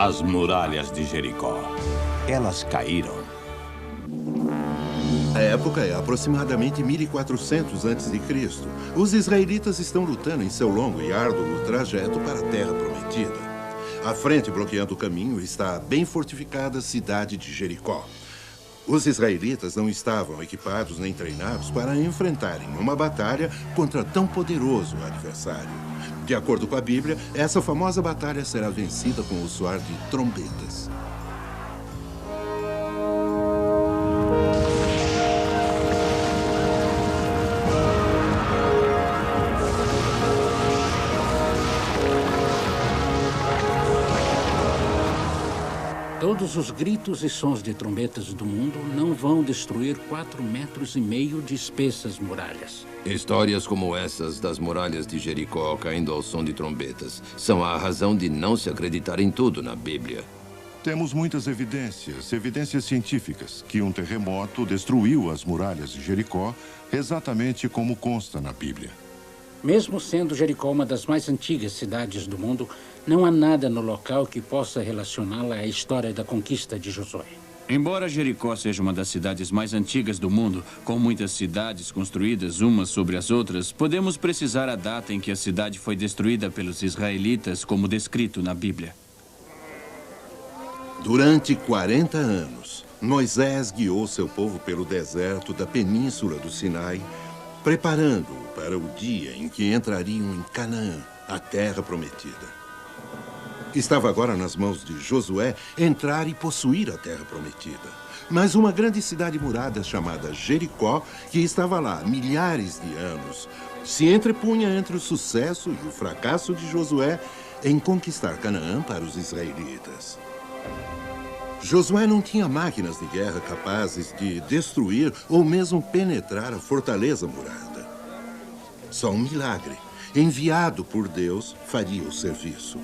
As muralhas de Jericó. Elas caíram. A época é aproximadamente 1400 a.C. Os israelitas estão lutando em seu longo e árduo trajeto para a Terra Prometida. À frente, bloqueando o caminho, está a bem fortificada cidade de Jericó. Os israelitas não estavam equipados nem treinados para enfrentarem uma batalha contra tão poderoso adversário. De acordo com a Bíblia, essa famosa batalha será vencida com o soar de trombetas. Todos os gritos e sons de trombetas do mundo não vão destruir 4,5 metros de espessas muralhas. Histórias como essas das muralhas de Jericó caindo ao som de trombetas são a razão de não se acreditar em tudo na Bíblia. Temos muitas evidências científicas, que um terremoto destruiu as muralhas de Jericó, exatamente como consta na Bíblia. Mesmo sendo Jericó uma das mais antigas cidades do mundo, não há nada no local que possa relacioná-la à história da conquista de Josué. Embora Jericó seja uma das cidades mais antigas do mundo, com muitas cidades construídas umas sobre as outras, podemos precisar a data em que a cidade foi destruída pelos israelitas, como descrito na Bíblia. Durante 40 anos, Moisés guiou seu povo pelo deserto da península do Sinai, preparando-o para o dia em que entrariam em Canaã, a terra prometida. Estava agora nas mãos de Josué entrar e possuir a terra prometida. Mas uma grande cidade murada chamada Jericó, que estava lá há milhares de anos, se entrepunha entre o sucesso e o fracasso de Josué em conquistar Canaã para os israelitas. Josué não tinha máquinas de guerra capazes de destruir ou mesmo penetrar a fortaleza murada. Só um milagre, enviado por Deus, faria o serviço.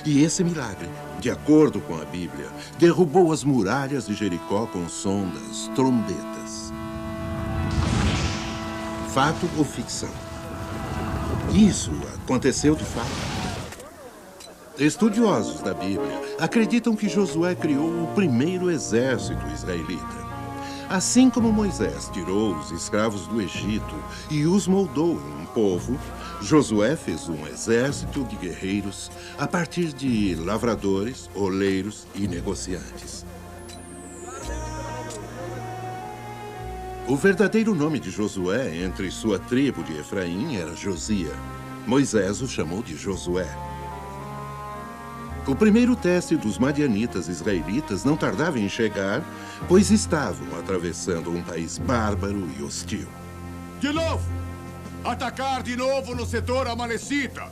E esse milagre, de acordo com a Bíblia, derrubou as muralhas de Jericó com o som das trombetas. Fato ou ficção? Isso aconteceu de fato. Estudiosos da Bíblia acreditam que Josué criou o primeiro exército israelita. Assim como Moisés tirou os escravos do Egito e os moldou em um povo, Josué fez um exército de guerreiros a partir de lavradores, oleiros e negociantes. O verdadeiro nome de Josué entre sua tribo de Efraim era Josia. Moisés o chamou de Josué. O primeiro teste dos madianitas israelitas não tardava em chegar, pois estavam atravessando um país bárbaro e hostil. De novo! Atacar de novo no setor Amalecita!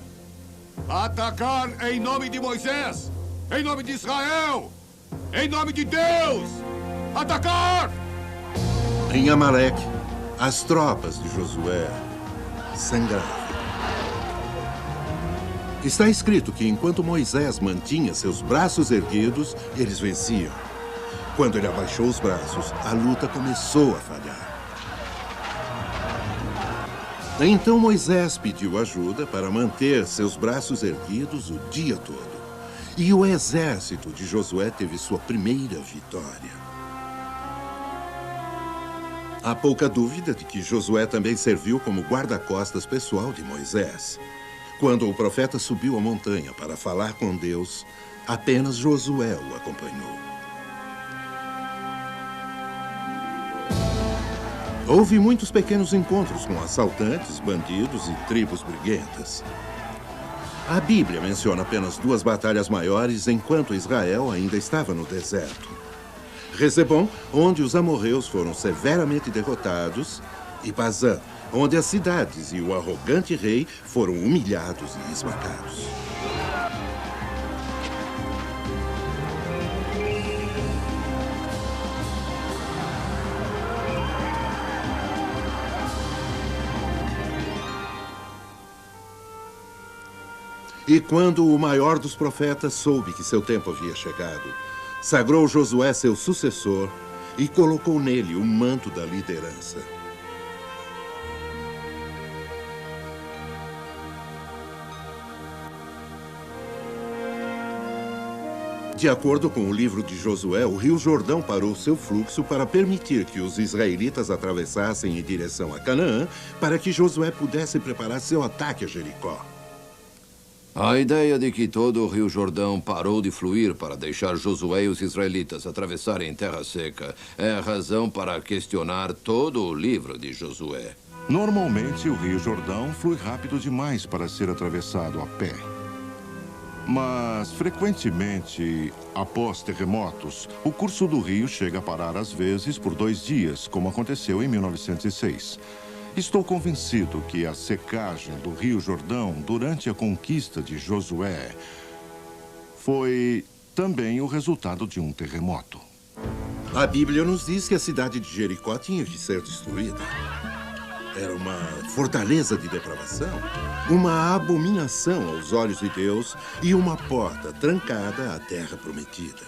Atacar em nome de Moisés! Em nome de Israel! Em nome de Deus! Atacar! Em Amaleque, as tropas de Josué sangravam. Está escrito que enquanto Moisés mantinha seus braços erguidos, eles venciam. Quando ele abaixou os braços, a luta começou a falhar. Então Moisés pediu ajuda para manter seus braços erguidos o dia todo. E o exército de Josué teve sua primeira vitória. Há pouca dúvida de que Josué também serviu como guarda-costas pessoal de Moisés. Quando o profeta subiu a montanha para falar com Deus, apenas Josué o acompanhou. Houve muitos pequenos encontros com assaltantes, bandidos e tribos briguentas. A Bíblia menciona apenas 2 batalhas maiores enquanto Israel ainda estava no deserto. Rezebom, onde os amorreus foram severamente derrotados, e Pazã, onde as cidades e o arrogante rei foram humilhados e esmagados. E quando o maior dos profetas soube que seu tempo havia chegado, sagrou Josué seu sucessor e colocou nele o manto da liderança. De acordo com o livro de Josué, o rio Jordão parou seu fluxo para permitir que os israelitas atravessassem em direção a Canaã, para que Josué pudesse preparar seu ataque a Jericó. A ideia de que todo o rio Jordão parou de fluir para deixar Josué e os israelitas atravessarem em terra seca é a razão para questionar todo o livro de Josué. Normalmente, o rio Jordão flui rápido demais para ser atravessado a pé. Mas, frequentemente, após terremotos, o curso do rio chega a parar às vezes por 2 dias, como aconteceu em 1906. Estou convencido que a secagem do rio Jordão durante a conquista de Josué foi também o resultado de um terremoto. A Bíblia nos diz que a cidade de Jericó tinha que ser destruída. Era uma fortaleza de depravação, uma abominação aos olhos de Deus e uma porta trancada à terra prometida.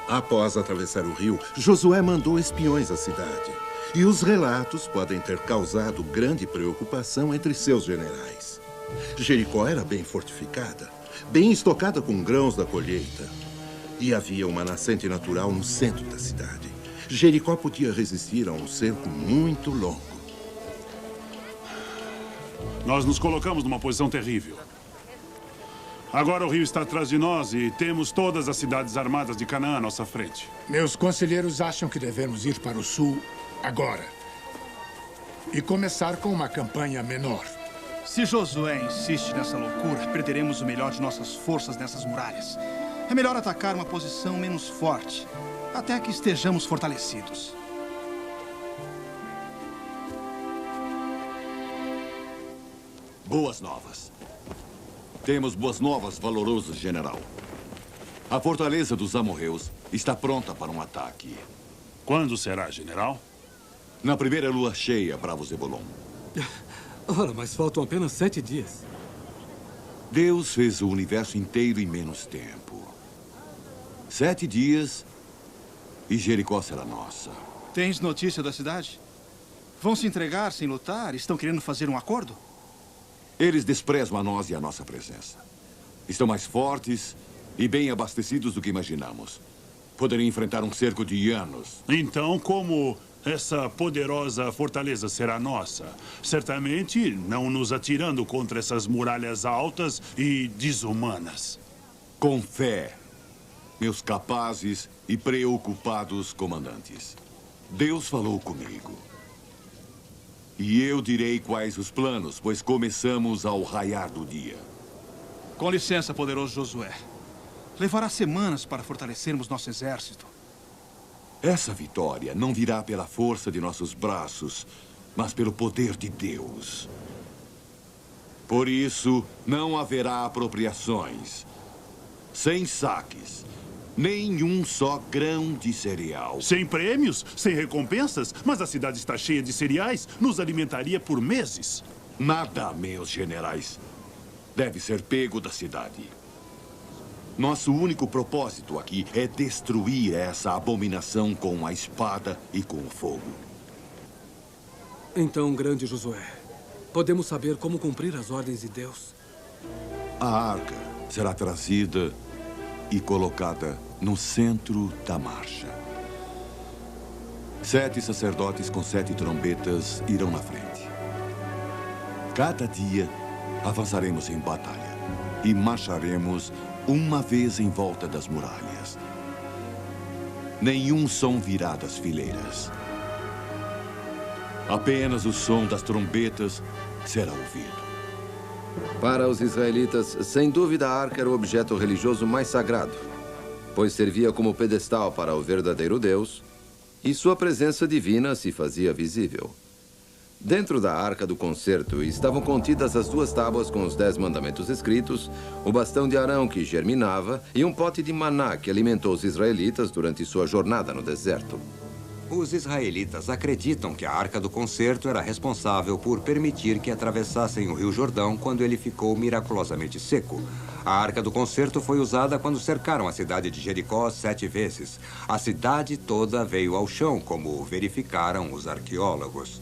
Após atravessar o rio, Josué mandou espiões à cidade. E os relatos podem ter causado grande preocupação entre seus generais. Jericó era bem fortificada, bem estocada com grãos da colheita. E havia uma nascente natural no centro da cidade. Jericó podia resistir a um cerco muito longo. Nós nos colocamos numa posição terrível. Agora o rio está atrás de nós e temos todas as cidades armadas de Canaã à nossa frente. Meus conselheiros acham que devemos ir para o sul agora. E começar com uma campanha menor. Se Josué insiste nessa loucura, perderemos o melhor de nossas forças nessas muralhas. É melhor atacar uma posição menos forte, até que estejamos fortalecidos. Boas novas. Temos boas novas, valoroso general. A fortaleza dos amorreus está pronta para um ataque. Quando será, general? Na primeira lua cheia, bravo Zebulon. Ora, mas faltam apenas 7 dias. Deus fez o universo inteiro em menos tempo. 7 dias e Jericó será nossa. Tens notícia da cidade? Vão se entregar sem lutar? Estão querendo fazer um acordo? Eles desprezam a nós e a nossa presença. Estão mais fortes e bem abastecidos do que imaginamos. Poderiam enfrentar um cerco de anos. Então, como essa poderosa fortaleza será nossa? Certamente não nos atirando contra essas muralhas altas e desumanas. Com fé, meus capazes e preocupados comandantes. Deus falou comigo. E eu direi quais os planos, pois começamos ao raiar do dia. Com licença, poderoso Josué. Levará semanas para fortalecermos nosso exército. Essa vitória não virá pela força de nossos braços, mas pelo poder de Deus. Por isso, não haverá apropriações, sem saques, nenhum só grão de cereal. Sem prêmios, sem recompensas, mas a cidade está cheia de cereais, nos alimentaria por meses. Nada, meus generais, deve ser pego da cidade. Nosso único propósito aqui é destruir essa abominação com a espada e com o fogo. Então, grande Josué, podemos saber como cumprir as ordens de Deus? A arca será trazida e colocada no centro da marcha. 7 sacerdotes com 7 trombetas irão na frente. Cada dia avançaremos em batalha e marcharemos uma vez em volta das muralhas. Nenhum som virá das fileiras. Apenas o som das trombetas será ouvido. Para os israelitas, sem dúvida, a arca era o objeto religioso mais sagrado, pois servia como pedestal para o verdadeiro Deus e sua presença divina se fazia visível. Dentro da Arca do Concerto estavam contidas as 2 tábuas com os 10 mandamentos escritos, o bastão de Arão que germinava e um pote de maná que alimentou os israelitas durante sua jornada no deserto. Os israelitas acreditam que a Arca do Concerto era responsável por permitir que atravessassem o Rio Jordão quando ele ficou miraculosamente seco. A Arca do Concerto foi usada quando cercaram a cidade de Jericó 7 vezes. A cidade toda veio ao chão, como verificaram os arqueólogos.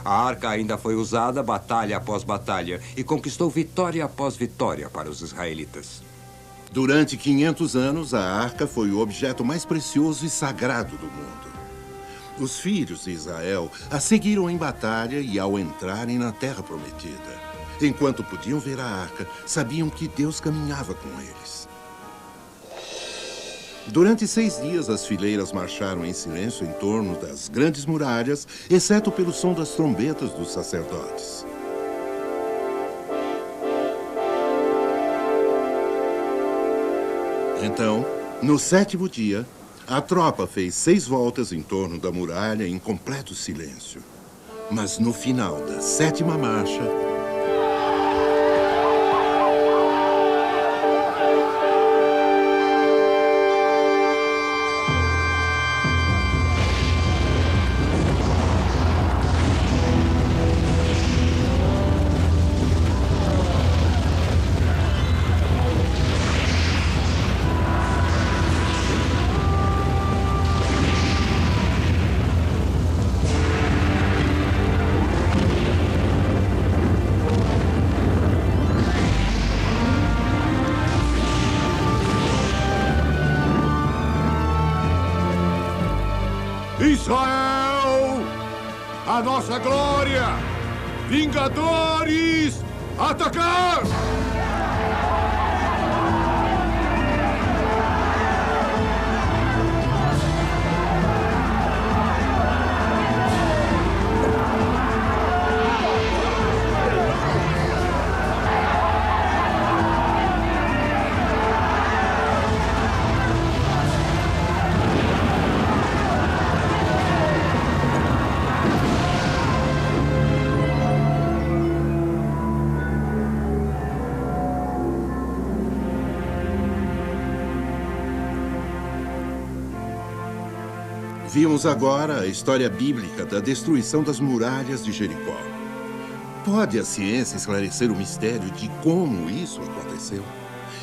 A arca ainda foi usada batalha após batalha e conquistou vitória após vitória para os israelitas. Durante 500 anos, a arca foi o objeto mais precioso e sagrado do mundo. Os filhos de Israel a seguiram em batalha e, ao entrarem na Terra Prometida, enquanto podiam ver a arca, sabiam que Deus caminhava com eles. Durante 6 dias, as fileiras marcharam em silêncio em torno das grandes muralhas, exceto pelo som das trombetas dos sacerdotes. Então, no 7º dia, a tropa fez 6 voltas em torno da muralha em completo silêncio. Mas no final da 7ª marcha, Israel, a nossa glória! Vingadores, atacar! Vimos agora a história bíblica da destruição das muralhas de Jericó. Pode a ciência esclarecer o mistério de como isso aconteceu?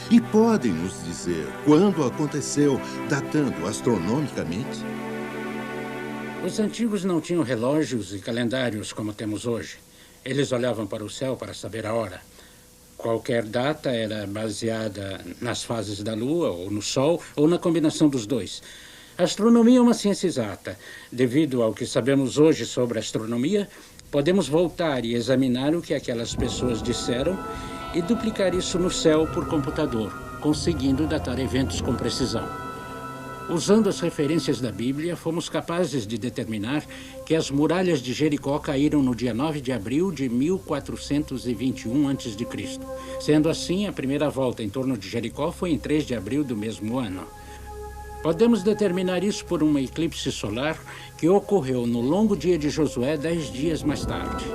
E podem nos dizer quando aconteceu, datando astronomicamente? Os antigos não tinham relógios e calendários como temos hoje. Eles olhavam para o céu para saber a hora. Qualquer data era baseada nas fases da Lua, ou no Sol, ou na combinação dos dois. A astronomia é uma ciência exata. Devido ao que sabemos hoje sobre a astronomia, podemos voltar e examinar o que aquelas pessoas disseram e duplicar isso no céu por computador, conseguindo datar eventos com precisão. Usando as referências da Bíblia, fomos capazes de determinar que as muralhas de Jericó caíram no dia 9 de abril de 1421 a.C. Sendo assim, a primeira volta em torno de Jericó foi em 3 de abril do mesmo ano. Podemos determinar isso por um eclipse solar que ocorreu no longo dia de Josué 10 dias mais tarde.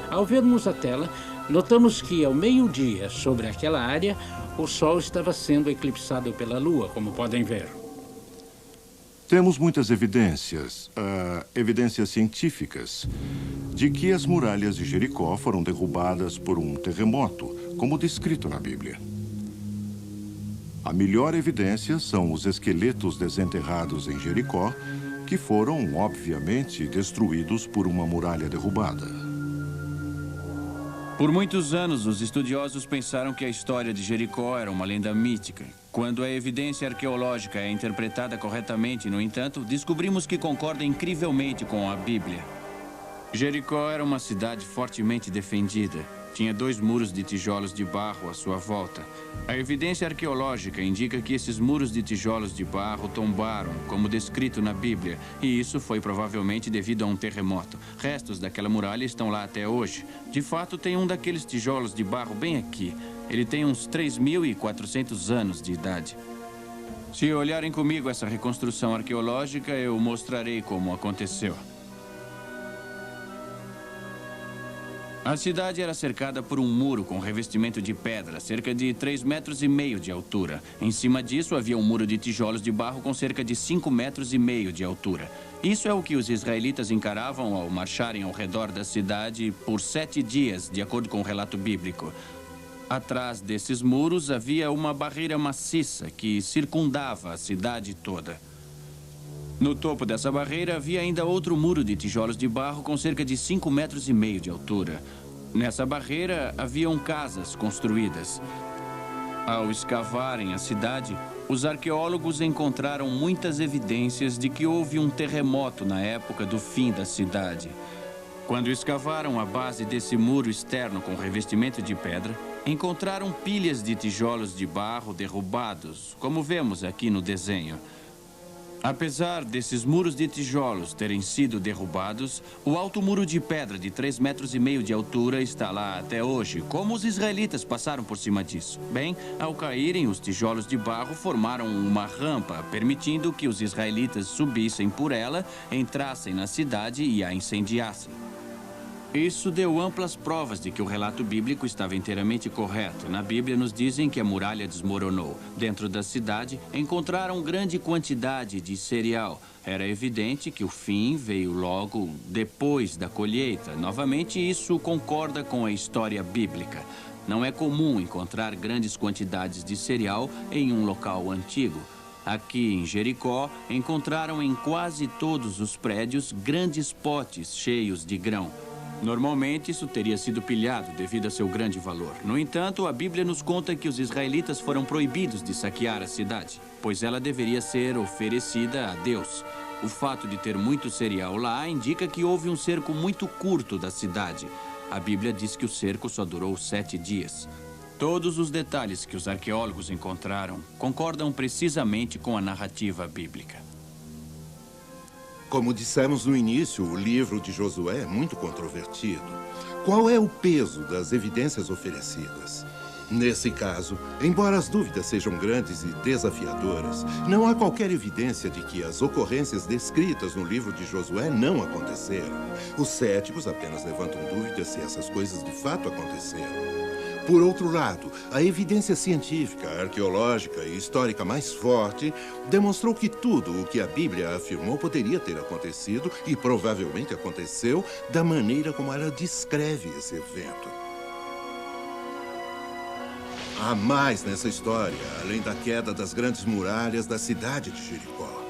Ao vermos a tela, notamos que ao meio-dia, sobre aquela área, o Sol estava sendo eclipsado pela Lua, como podem ver. Temos muitas evidências científicas, de que as muralhas de Jericó foram derrubadas por um terremoto, como descrito na Bíblia. A melhor evidência são os esqueletos desenterrados em Jericó, que foram, obviamente, destruídos por uma muralha derrubada. Por muitos anos, os estudiosos pensaram que a história de Jericó era uma lenda mítica. Quando a evidência arqueológica é interpretada corretamente, no entanto, descobrimos que concorda incrivelmente com a Bíblia. Jericó era uma cidade fortemente defendida. Tinha 2 muros de tijolos de barro à sua volta. A evidência arqueológica indica que esses muros de tijolos de barro tombaram, como descrito na Bíblia, e isso foi provavelmente devido a um terremoto. Restos daquela muralha estão lá até hoje. De fato, tem um daqueles tijolos de barro bem aqui. Ele tem uns 3.400 anos de idade. Se olharem comigo essa reconstrução arqueológica, eu mostrarei como aconteceu. A cidade era cercada por um muro com revestimento de pedra, cerca de 3,5 metros de altura. Em cima disso, havia um muro de tijolos de barro com cerca de 5,5 metros de altura. Isso é o que os israelitas encaravam ao marcharem ao redor da cidade por 7 dias, de acordo com o relato bíblico. Atrás desses muros havia uma barreira maciça que circundava a cidade toda. No topo dessa barreira havia ainda outro muro de tijolos de barro com cerca de 5,5 metros de altura. Nessa barreira haviam casas construídas. Ao escavarem a cidade, os arqueólogos encontraram muitas evidências de que houve um terremoto na época do fim da cidade. Quando escavaram a base desse muro externo com revestimento de pedra, encontraram pilhas de tijolos de barro derrubados, como vemos aqui no desenho. Apesar desses muros de tijolos terem sido derrubados, o alto muro de pedra de 3,5 metros de altura está lá até hoje. Como os israelitas passaram por cima disso? Bem, ao caírem, os tijolos de barro formaram uma rampa, permitindo que os israelitas subissem por ela, entrassem na cidade e a incendiassem. Isso deu amplas provas de que o relato bíblico estava inteiramente correto. Na Bíblia nos dizem que a muralha desmoronou. Dentro da cidade, encontraram grande quantidade de cereal. Era evidente que o fim veio logo depois da colheita. Novamente, isso concorda com a história bíblica. Não é comum encontrar grandes quantidades de cereal em um local antigo. Aqui em Jericó, encontraram em quase todos os prédios grandes potes cheios de grão. Normalmente, isso teria sido pilhado devido a seu grande valor. No entanto, a Bíblia nos conta que os israelitas foram proibidos de saquear a cidade, pois ela deveria ser oferecida a Deus. O fato de ter muito cereal lá indica que houve um cerco muito curto da cidade. A Bíblia diz que o cerco só durou 7 dias. Todos os detalhes que os arqueólogos encontraram concordam precisamente com a narrativa bíblica. Como dissemos no início, o livro de Josué é muito controvertido. Qual é o peso das evidências oferecidas? Nesse caso, embora as dúvidas sejam grandes e desafiadoras, não há qualquer evidência de que as ocorrências descritas no livro de Josué não aconteceram. Os céticos apenas levantam dúvidas se essas coisas de fato aconteceram. Por outro lado, a evidência científica, arqueológica e histórica mais forte demonstrou que tudo o que a Bíblia afirmou poderia ter acontecido e provavelmente aconteceu da maneira como ela descreve esse evento. Há mais nessa história, além da queda das grandes muralhas da cidade de Jericó.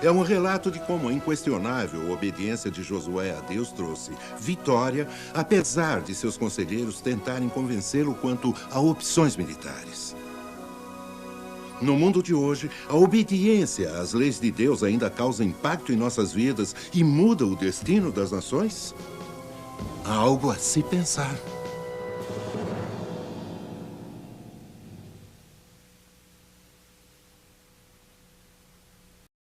É um relato de como a inquestionável obediência de Josué a Deus trouxe vitória, apesar de seus conselheiros tentarem convencê-lo quanto a opções militares. No mundo de hoje, a obediência às leis de Deus ainda causa impacto em nossas vidas e muda o destino das nações? Há algo a se pensar.